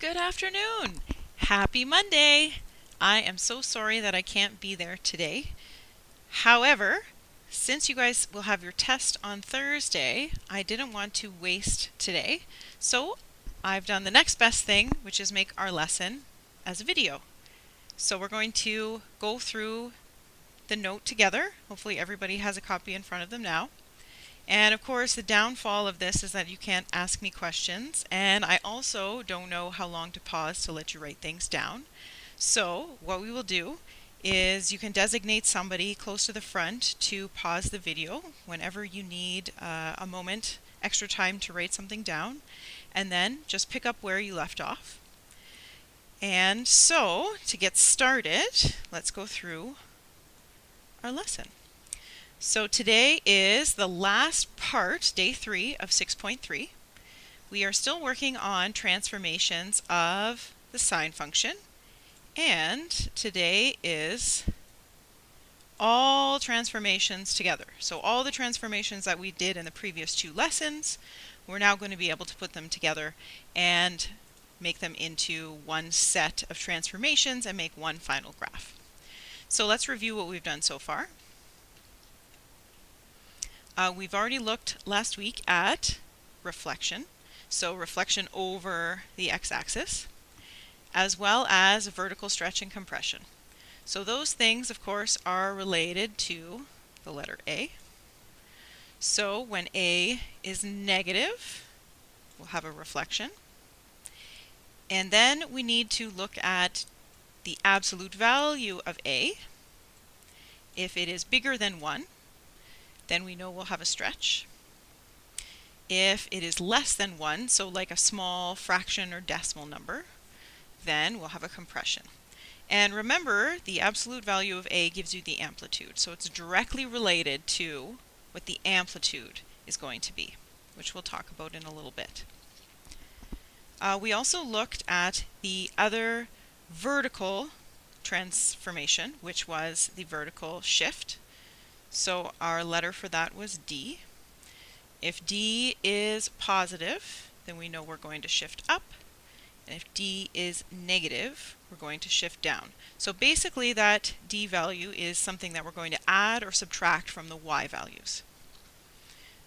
Good afternoon. Happy Monday. I am so sorry that I can't be there today. However, since you guys will have your test on Thursday, I didn't want to waste today. So I've done the next best thing, which is make our lesson as a video. So we're going to go through the note together. Hopefully everybody has a copy in front of them now. And of course, the downfall of this is that you can't ask me questions, and I also don't know how long to pause to let you write things down. So what we will do is you can designate somebody close to the front to pause the video whenever you need a moment, extra time to write something down, and then just pick up where you left off. And so, to get started, let's go through our lesson. So today is the last part, day 3 of 6.3. We are still working on transformations of the sine function, and today is all transformations together. So all the transformations that we did in the previous 2 lessons, we're now going to be able to put them together and make them into one set of transformations and make one final graph. So let's review what we've done so far. We've already looked last week at reflection, so reflection over the x-axis, as well as vertical stretch and compression. So those things, of course, are related to the letter A. So when A is negative, we'll have a reflection. And then we need to look at the absolute value of A. If it is bigger than 1, then we know we'll have a stretch. If it is less than 1, so like a small fraction or decimal number, then we'll have a compression. And remember, the absolute value of A gives you the amplitude, so it's directly related to what the amplitude is going to be, which we'll talk about in a little bit. We also looked at the other vertical transformation, which was the vertical shift. So our letter for that was D. If D is positive, then we know we're going to shift up. And if D is negative, we're going to shift down. So basically that D value is something that we're going to add or subtract from the Y values.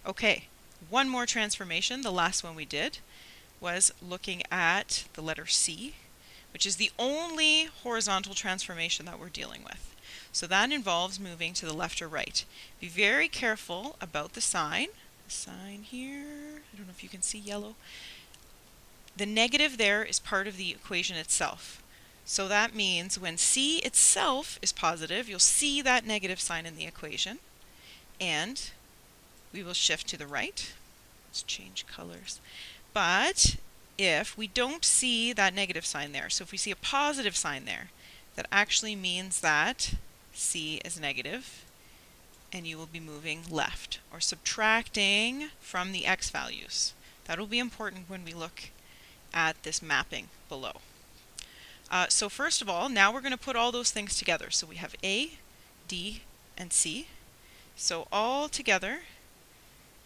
Okay, one more transformation, the last one we did, was looking at the letter C, which is the only horizontal transformation that we're dealing with. So that involves moving to the left or right. Be very careful about the sign. The sign here, I don't know if you can see yellow. The negative there is part of the equation itself. So that means when C itself is positive, you'll see that negative sign in the equation. And we will shift to the right. Let's change colors. But if we don't see that negative sign there, so if we see a positive sign there, that actually means that C is negative, and you will be moving left or subtracting from the x values. That will be important when we look at this mapping below. So first of all, now we're going to put all those things together. So we have A, D, and C. So all together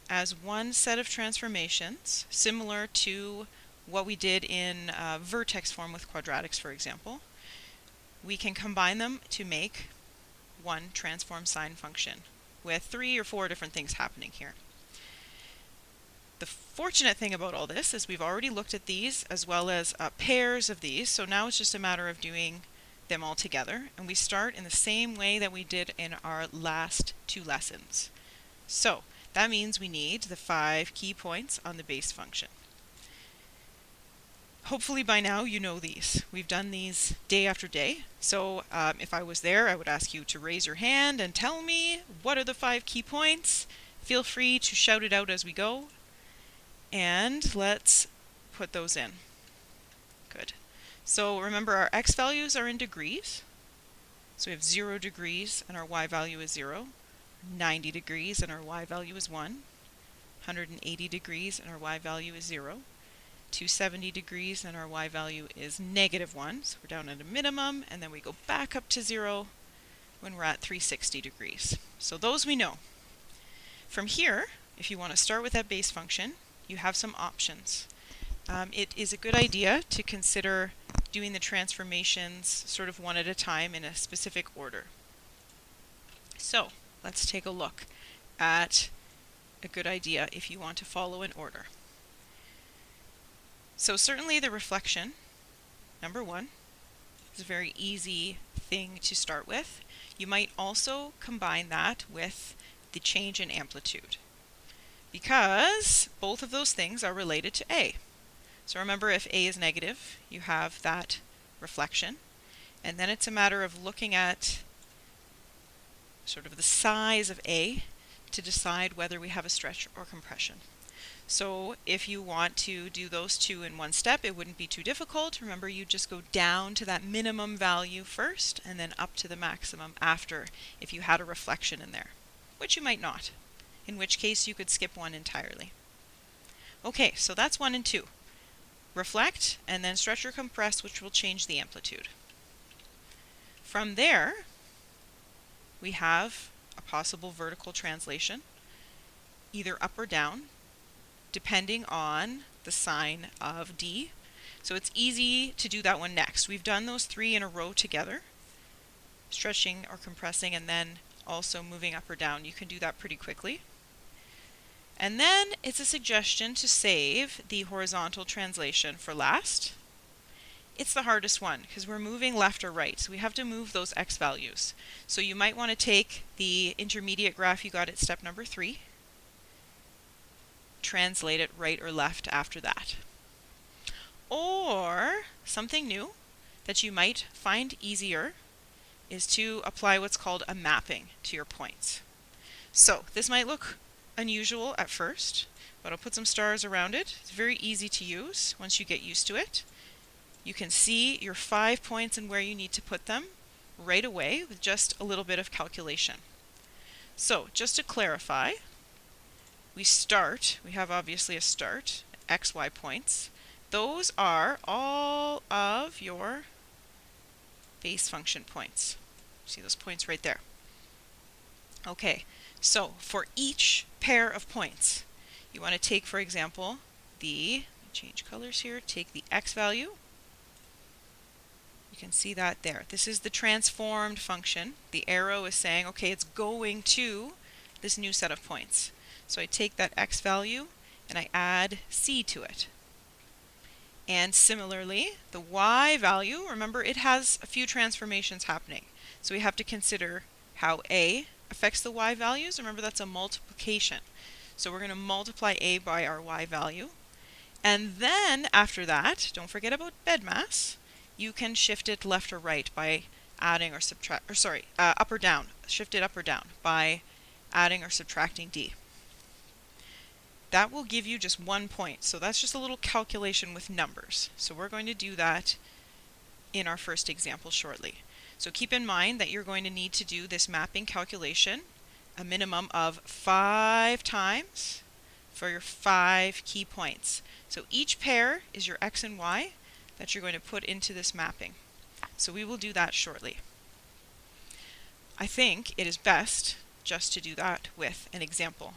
as one set of transformations, similar to what we did in vertex form with quadratics, for example. We can combine them to make one transform sine function with 3 or 4 different things happening here. The fortunate thing about all this is we've already looked at these as well as pairs of these, so now it's just a matter of doing them all together, and we start in the same way that we did in our last 2 lessons. So that means we need the 5 key points on the base function. Hopefully by now you know these. We've done these day after day. So if I was there, I would ask you to raise your hand and tell me what are the 5 key points. Feel free to shout it out as we go. And let's put those in. Good. So remember, our x values are in degrees. So we have 0 degrees and our y value is 0. 90 degrees and our y value is 1. 180 degrees and our y value is 0. 270 degrees and our y value is -1, so we're down at a minimum, and then we go back up to 0 when we're at 360 degrees. So those we know. From here, if you want to start with that base function, you have some options. it is a good idea to consider doing the transformations sort of one at a time in a specific order. So let's take a look at a good idea if you want to follow an order. So certainly the reflection, number one, is a very easy thing to start with. You might also combine that with the change in amplitude, because both of those things are related to A. So remember, if A is negative, you have that reflection, and then it's a matter of looking at sort of the size of A to decide whether we have a stretch or compression. So if you want to do those two in one step, it wouldn't be too difficult. Remember, you just go down to that minimum value first and then up to the maximum after, if you had a reflection in there, which you might not, in which case you could skip one entirely. Okay, so that's 1 and 2. Reflect and then stretch or compress, which will change the amplitude. From there, we have a possible vertical translation, either up or down, depending on the sign of D. So it's easy to do that one next. We've done those 3 in a row together, stretching or compressing and then also moving up or down. You can do that pretty quickly. And then it's a suggestion to save the horizontal translation for last. It's the hardest one because we're moving left or right, so we have to move those x values. So you might want to take the intermediate graph you got at step number 3, translate it right or left after that. Or something new that you might find easier is to apply what's called a mapping to your points. So this might look unusual at first, but I'll put some stars around it. It's very easy to use once you get used to it. You can see your 5 points and where you need to put them right away with just a little bit of calculation. So just to clarify, we have obviously a start, xy points. Those are all of your base function points. See those points right there. Okay, so for each pair of points, you want to take, for example, change colors here, take the x value. You can see that there. This is the transformed function. The arrow is saying, okay, it's going to this new set of points. So I take that x value and I add c to it. And similarly, the y value, remember it has a few transformations happening. So we have to consider how a affects the y values. Remember, that's a multiplication. So we're going to multiply a by our y value. And then after that, don't forget about bed mass. You can shift it left or right by adding or up or down. Shift it up or down by adding or subtracting d. That will give you just 1 point. So that's just a little calculation with numbers. So we're going to do that in our first example shortly. So keep in mind that you're going to need to do this mapping calculation a minimum of 5 times for your 5 key points. So each pair is your x and y that you're going to put into this mapping. So we will do that shortly. I think it is best just to do that with an example.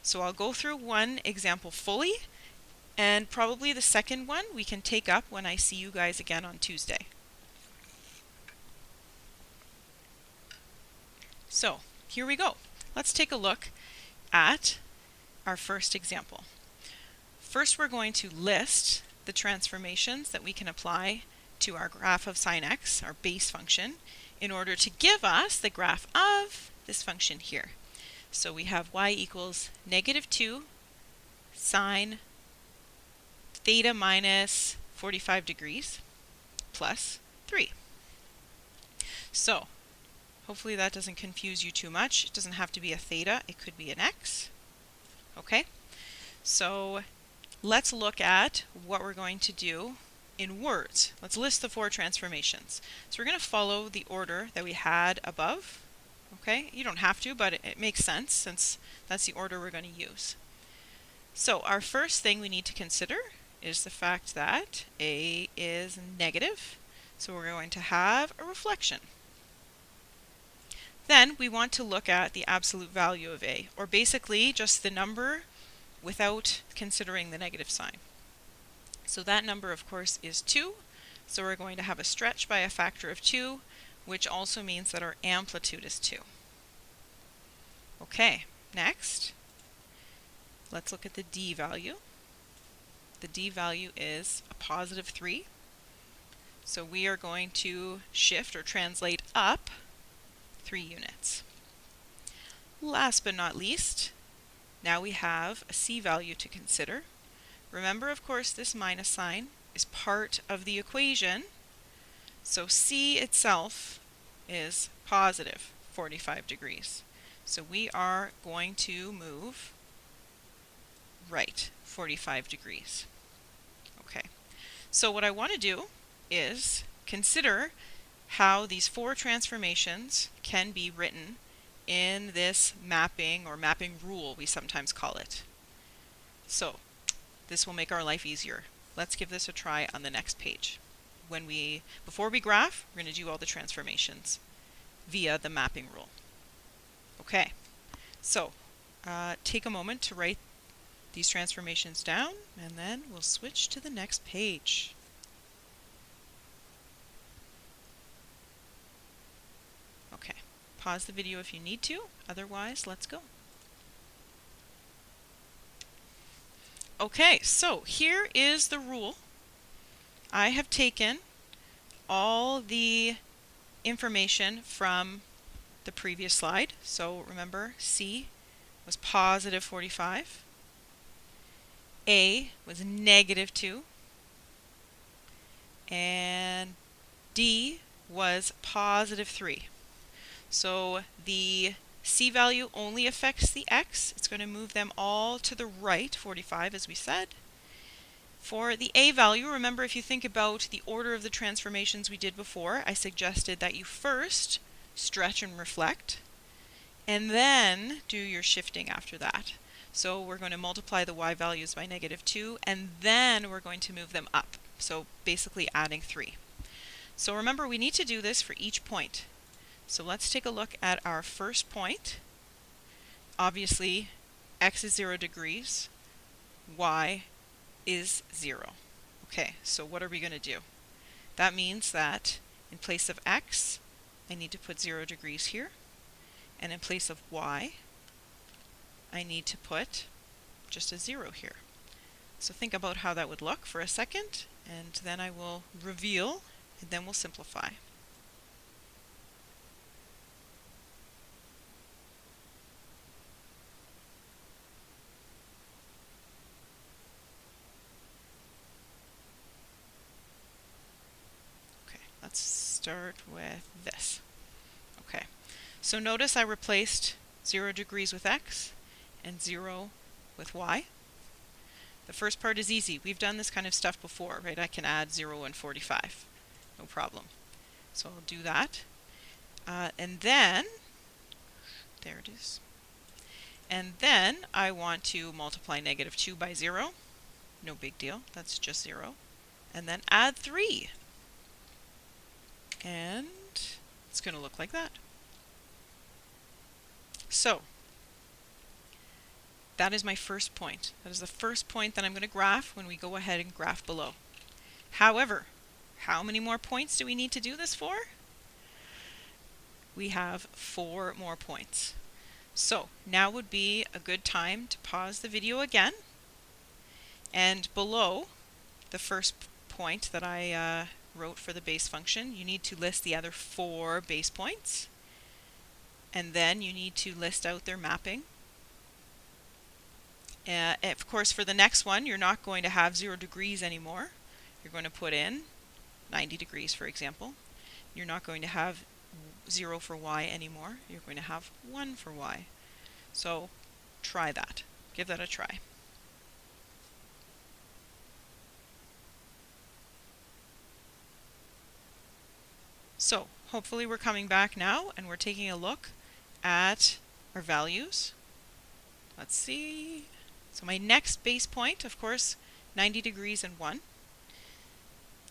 So I'll go through one example fully, and probably the second one we can take up when I see you guys again on Tuesday. So here we go. Let's take a look at our first example. First, we're going to list the transformations that we can apply to our graph of sine x, our base function, in order to give us the graph of this function here. So we have y equals -2 sine theta minus 45 degrees plus 3. So hopefully that doesn't confuse you too much. It doesn't have to be a theta, it could be an x. Okay, so let's look at what we're going to do in words. Let's list the 4 transformations. So we're going to follow the order that we had above. Okay, you don't have to, but it makes sense since that's the order we're going to use. So our first thing we need to consider is the fact that A is negative, so we're going to have a reflection. Then we want to look at the absolute value of A, or basically just the number without considering the negative sign. So that number, of course, is 2. So we're going to have a stretch by a factor of 2, which also means that our amplitude is 2. Okay, next, let's look at the d value. The d value is a positive 3. So we are going to shift or translate up 3 units. Last but not least, now we have a c value to consider. Remember, of course, this minus sign is part of the equation, so c itself is positive 45 degrees. So we are going to move right 45 degrees. Okay, so what I want to do is consider how these 4 transformations can be written in this mapping or mapping rule, we sometimes call it. So this will make our life easier. Let's give this a try on the next page. Before we graph, we're going to do all the transformations via the mapping rule. Okay, so take a moment to write these transformations down, and then we'll switch to the next page. Okay, pause the video if you need to, otherwise let's go. Okay, so here is the rule. I have taken all the information from the previous slide. So remember, C was positive 45. A was negative 2. And D was positive 3. So the C value only affects the X. It's going to move them all to the right, 45 as we said. For the A value, remember, if you think about the order of the transformations we did before, I suggested that you first stretch and reflect, and then do your shifting after that. So we're going to multiply the Y values by negative 2, and then we're going to move them up. So basically adding 3. So remember, we need to do this for each point. So let's take a look at our first point. Obviously, X is 0 degrees, Y is 0. Okay, so what are we going to do? That means that in place of X, I need to put 0 degrees here, and in place of Y, I need to put just a 0 here. So think about how that would look for a second, and then I will reveal, and then we'll simplify. Let's start with this. Okay, so notice I replaced 0 degrees with X and 0 with Y. The first part is easy. We've done this kind of stuff before, right? I can add 0 and 45. No problem. So I'll do that. And then, there it is. And then I want to multiply negative 2 by 0. No big deal. That's just 0. And then add 3. And it's going to look like that. So that is my first point. That is the first point that I'm going to graph when we go ahead and graph below. However, how many more points do we need to do this for? We have 4 more points. So now would be a good time to pause the video again. And below the first point that I wrote for the base function, you need to list the other 4 base points, and then you need to list out their mapping. Of course, for the next one, you're not going to have 0 degrees anymore. You're going to put in 90 degrees, for example. You're not going to have 0 for Y anymore. You're going to have 1 for Y. So try that. Give that a try. So hopefully we're coming back now and we're taking a look at our values. Let's see. So my next base point, of course, 90 degrees and 1.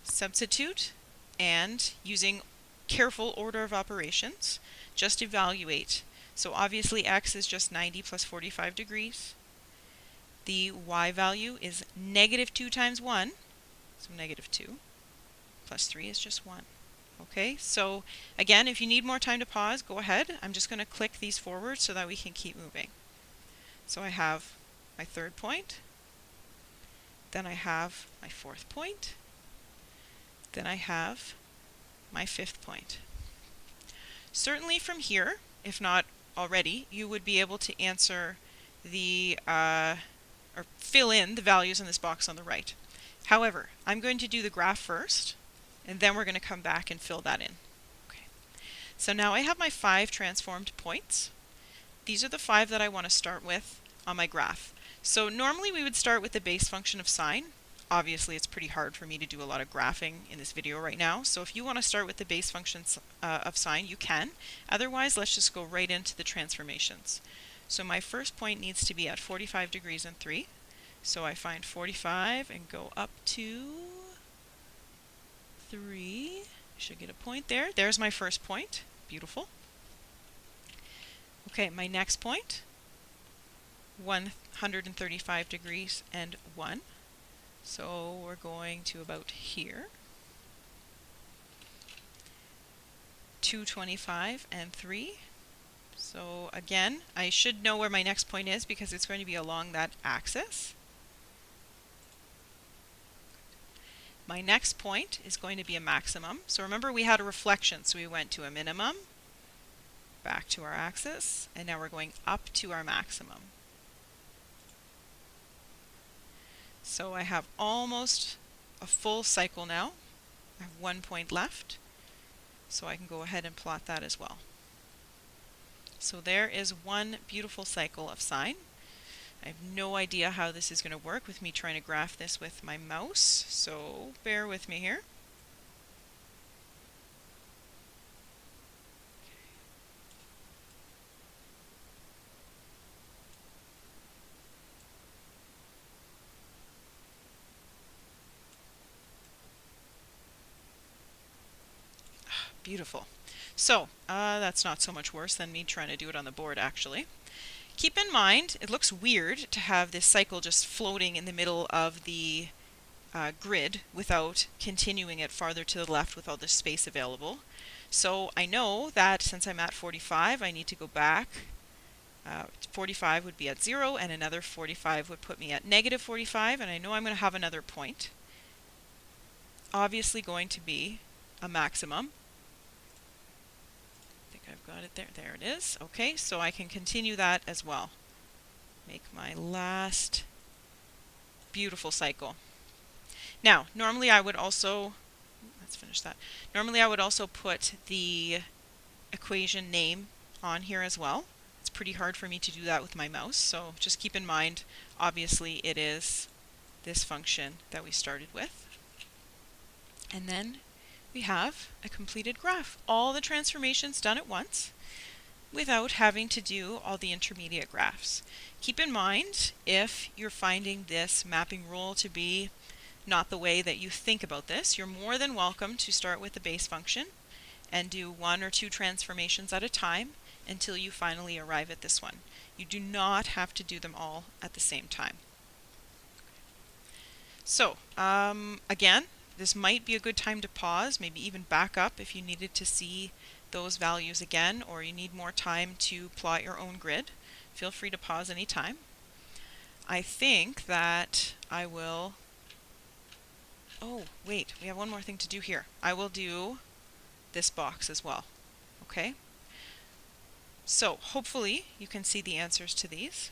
Substitute, and using careful order of operations, just evaluate. So obviously X is just 90 plus 45 degrees. The Y value is negative 2 times 1, So negative 2 plus 3 is just 1. Okay, so again, if you need more time to pause, go ahead. I'm just going to click these forward so that we can keep moving. So I have my third point, then I have my fourth point, then I have my fifth point. Certainly from here, if not already, you would be able to answer the, or fill in the values in this box on the right. However, I'm going to do the graph first, and then we're going to come back and fill that in. Okay. So now I have my 5 transformed points. These are the 5 that I want to start with on my graph. So normally we would start with the base function of sine. Obviously it's pretty hard for me to do a lot of graphing in this video right now, so if you want to start with the base function of sine, you can. Otherwise, let's just go right into the transformations. So my first point needs to be at 45 degrees and 3. So I find 45 and go up to 3. Should get a point there. There's my first point. Beautiful. Okay, my next point, 135 degrees and 1. So we're going to about here. 225 and 3. So again, I should know where my next point is because it's going to be along that axis. My next point is going to be a maximum. So remember we had a reflection, so we went to a minimum, back to our axis, and now we're going up to our maximum. So I have almost a full cycle now. I have 1 point left, so I can go ahead and plot that as well. So there is one beautiful cycle of sine. I have no idea how this is going to work with me trying to graph this with my mouse, so bear with me here. Beautiful. So that's not so much worse than me trying to do it on the board actually. Keep in mind, it looks weird to have this cycle just floating in the middle of the grid without continuing it farther to the left with all this space available. So I know that since I'm at 45, I need to go back. 45 would be at 0, and another 45 would put me at negative 45, and I know I'm going to have another point. Obviously going to be a maximum. I've got it there. There it is. Okay, so I can continue that as well. Make my last beautiful cycle. Now, normally I would also, let's finish that. Normally I would also put the equation name on here as well. It's pretty hard for me to do that with my mouse, so just keep in mind, obviously it is this function that we started with. And then we have a completed graph. All the transformations done at once without having to do all the intermediate graphs. Keep in mind, if you're finding this mapping rule to be not the way that you think about this, you're more than welcome to start with the base function and do 1 or 2 transformations at a time until you finally arrive at this one. You do not have to do them all at the same time. So, again, this might be a good time to pause, maybe even back up if you needed to see those values again, or you need more time to plot your own grid. Feel free to pause anytime. I think that I will, oh wait, we have one more thing to do here. I will do this box as well, okay? So hopefully you can see the answers to these.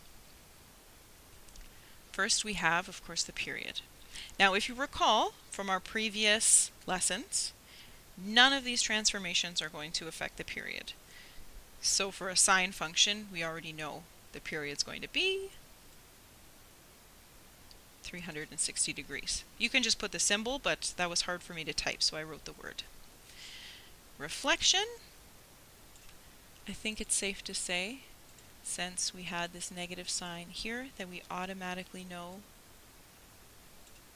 First we have, of course, the period. Now, if you recall from our previous lessons, none of these transformations are going to affect the period. So for a sine function, we already know the period is going to be 360 degrees. You can just put the symbol, but that was hard for me to type, so I wrote the word. Reflection, I think it's safe to say, since we had this negative sign here, that we automatically know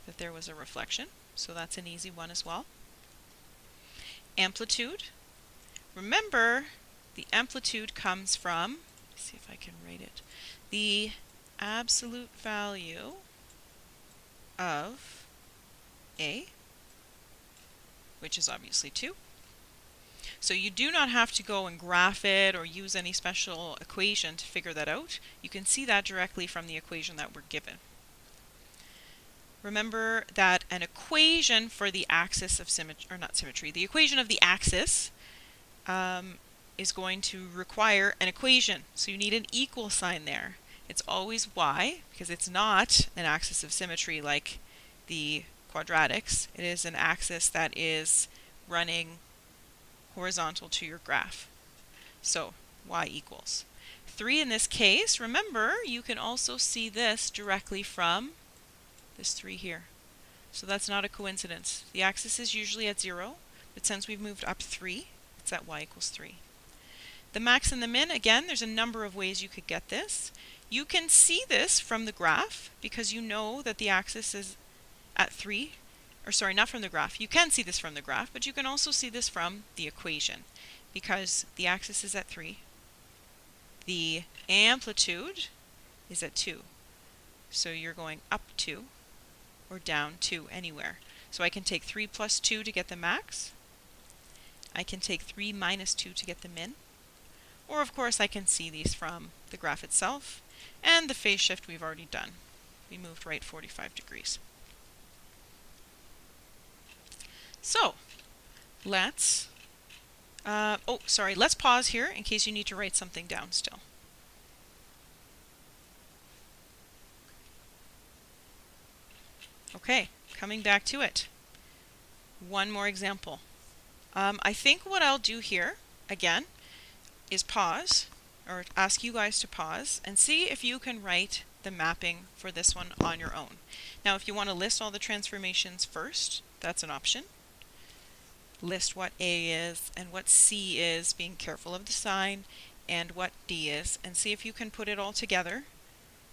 that there was a reflection, so that's an easy one as well. Amplitude. Remember, the amplitude comes from, let's see if I can write it, the absolute value of a, which is obviously 2. So you do not have to go and graph it or use any special equation to figure that out. You can see that directly from the equation that we're given. Remember that an equation for the axis of symmetry, or not symmetry, the equation of the axis is going to require an equation. So you need an equal sign there. It's always y, because it's not an axis of symmetry like the quadratics. It is an axis that is running horizontal to your graph. So y equals 3 in this case. Remember, you can also see this directly from this 3 here. So that's not a coincidence. The axis is usually at 0, but since we've moved up 3, it's at y equals 3. The max and the min, again, there's a number of ways you could get this. You can see this from the graph because you know that the axis is at 3. Or sorry, not from the graph. You can see this from the graph, but you can also see this from the equation because the axis is at 3. The amplitude is at 2. So you're going up 2 or down 2 anywhere. So I can take 3 plus 2 to get the max. I can take 3 minus 2 to get the min. Or of course I can see these from the graph itself. And the phase shift we've already done. We moved right 45 degrees. So let's let's pause here in case you need to write something down still. Okay, coming back to it. One more example. I think what I'll do here, again, is pause, or ask you guys to pause, and see if you can write the mapping for this one on your own. Now, if you want to list all the transformations first, that's an option. List what A is and what C is, being careful of the sign, and what D is, and see if you can put it all together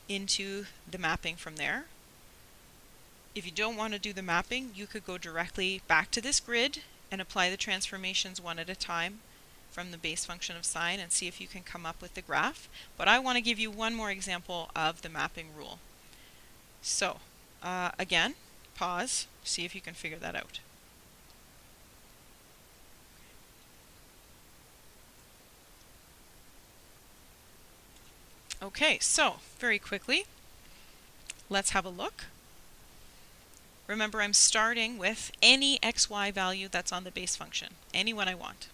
into the mapping from there. If you don't want to do the mapping, you could go directly back to this grid and apply the transformations one at a time from the base function of sine and see if you can come up with the graph. But I want to give you one more example of the mapping rule. So, again, pause, see if you can figure that out. Okay, so very quickly, let's have a look. Remember, I'm starting with any xy value that's on the base function, any one I want.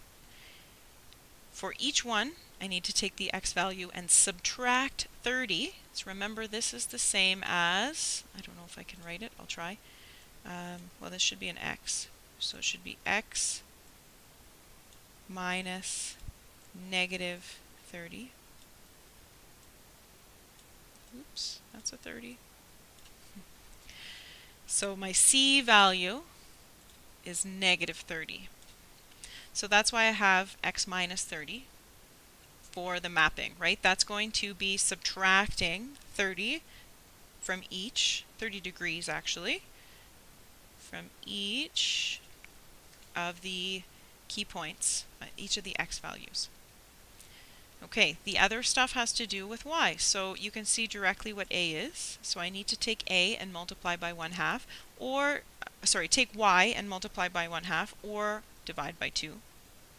For each one, I need to take the x value and subtract 30. So remember, this is the same as, I don't know if I can write it, I'll try. Well, this should be an x. So it should be x minus negative 30. Oops, that's a 30. So my c value is negative 30. So that's why I have x minus 30 for the mapping, right? That's going to be subtracting 30 from each, 30 degrees actually, from each of the key points, each of the x values. Okay, the other stuff has to do with y. So you can see directly what a is. So I need to take a and multiply by 1/2, or, take y and multiply by 1/2, or divide by 2,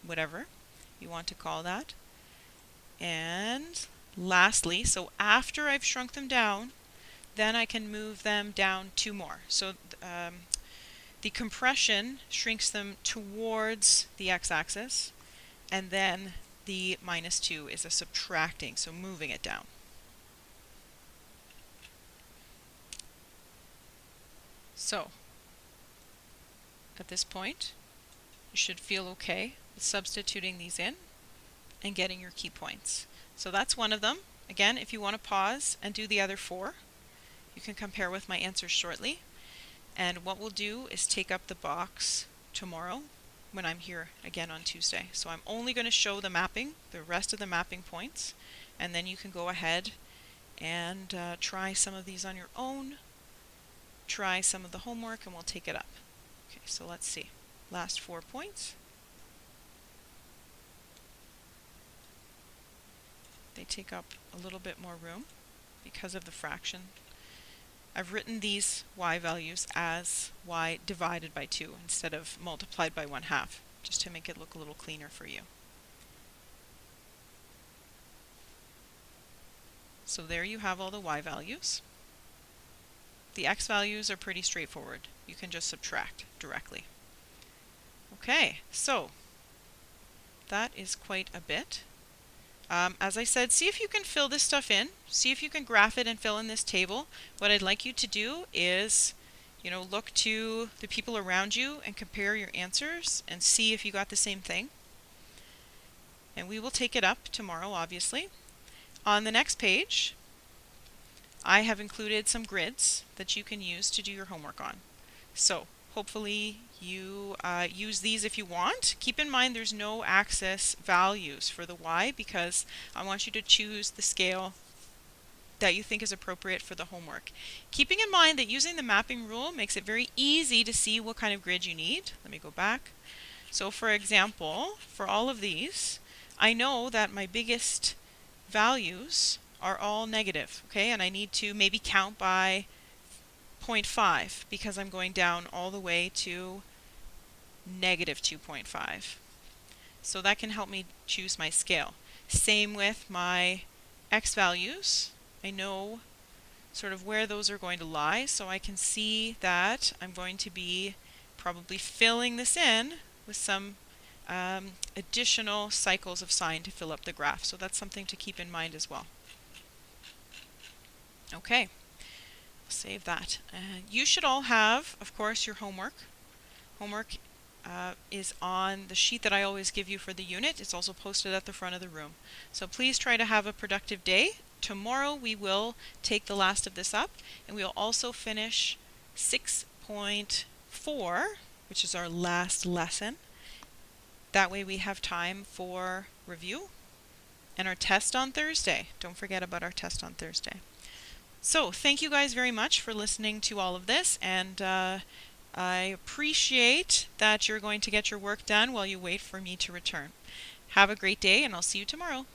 whatever you want to call that. And lastly, so after I've shrunk them down, then I can move them down 2 more. So the compression shrinks them towards the x-axis, and then the minus 2 is a subtracting, so moving it down. So, at this point, you should feel okay with substituting these in and getting your key points. So that's one of them. Again, if you want to pause and do the other 4, you can compare with my answers shortly. And what we'll do is take up the box tomorrow when I'm here again on Tuesday. So I'm only going to show the mapping, the rest of the mapping points, and then you can go ahead and try some of these on your own, try some of the homework, and we'll take it up. Okay, so let's see. Last 4 points. They take up a little bit more room because of the fraction I've written these y values as y divided by 2 instead of multiplied by 1/2, just to make it look a little cleaner for you. So there you have all the y values. The x values are pretty straightforward. You can just subtract directly. Okay, so that is quite a bit. As I said, see if you can fill this stuff in. See if you can graph it and fill in this table. What I'd like you to do is, look to the people around you and compare your answers and see if you got the same thing. And we will take it up tomorrow, obviously. On the next page, I have included some grids that you can use to do your homework on. So hopefully you use these if you want. Keep in mind there's no axis values for the y because I want you to choose the scale that you think is appropriate for the homework. Keeping in mind that using the mapping rule makes it very easy to see what kind of grid you need. Let me go back. So for example, for all of these, I know that my biggest values are all negative, okay? And I need to maybe count by 0.5 because I'm going down all the way to negative 2.5. So that can help me choose my scale. Same with my x values. I know sort of where those are going to lie, so I can see that I'm going to be probably filling this in with some additional cycles of sine to fill up the graph. So that's something to keep in mind as well. Okay, save that. You should all have, of course, your homework. Homework is on the sheet that I always give you for the unit. It's also posted at the front of the room. So please try to have a productive day. Tomorrow we will take the last of this up, and we will also finish 6.4, which is our last lesson. That way we have time for review and our test on Thursday. Don't forget about our test on Thursday. So thank you guys very much for listening to all of this, and I appreciate that you're going to get your work done while you wait for me to return. Have a great day, and I'll see you tomorrow.